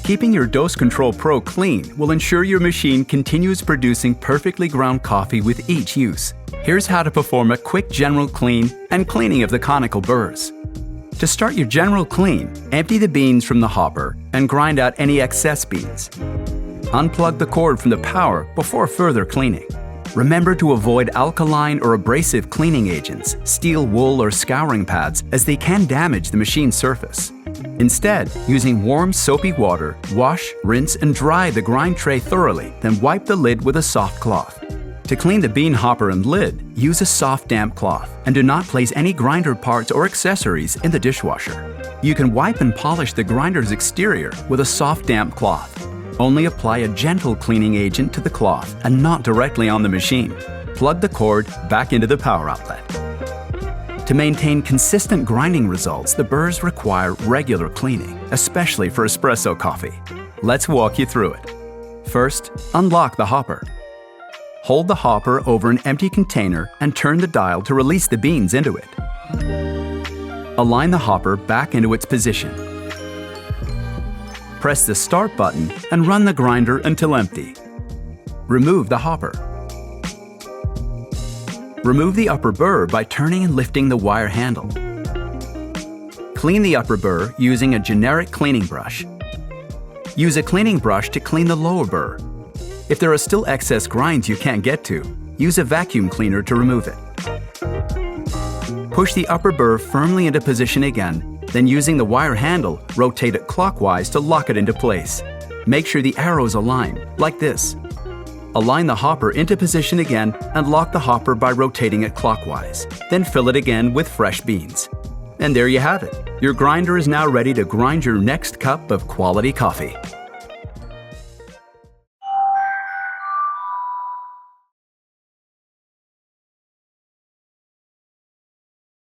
Keeping your Dose Control Pro clean will ensure your machine continues producing perfectly ground coffee with each use. Here's how to perform a quick general clean and cleaning of the conical burrs. To start your general clean, empty the beans from the hopper and grind out any excess beans. Unplug the cord from the power before further cleaning. Remember to avoid alkaline or abrasive cleaning agents, steel wool or scouring pads, as they can damage the machine surface. Instead, using warm soapy water, wash, rinse and dry the grind tray thoroughly, then wipe the lid with a soft cloth. To clean the bean hopper and lid, use a soft damp cloth and do not place any grinder parts or accessories in the dishwasher. You can wipe and polish the grinder's exterior with a soft damp cloth. Only apply a gentle cleaning agent to the cloth and not directly on the machine. Plug the cord back into the power outlet. To maintain consistent grinding results, the burrs require regular cleaning, especially for espresso coffee. Let's walk you through it. First, unlock the hopper. Hold the hopper over an empty container and turn the dial to release the beans into it. Align the hopper back into its position. Press the start button and run the grinder until empty. Remove the hopper. Remove the upper burr by turning and lifting the wire handle. Clean the upper burr using a generic cleaning brush. Use a cleaning brush to clean the lower burr. If there are still excess grinds you can't get to, use a vacuum cleaner to remove it. Push the upper burr firmly into position again, then using the wire handle, rotate it clockwise to lock it into place. Make sure the arrows align, like this. Align the hopper into position again and lock the hopper by rotating it clockwise. Then fill it again with fresh beans. And there you have it. Your grinder is now ready to grind your next cup of quality coffee.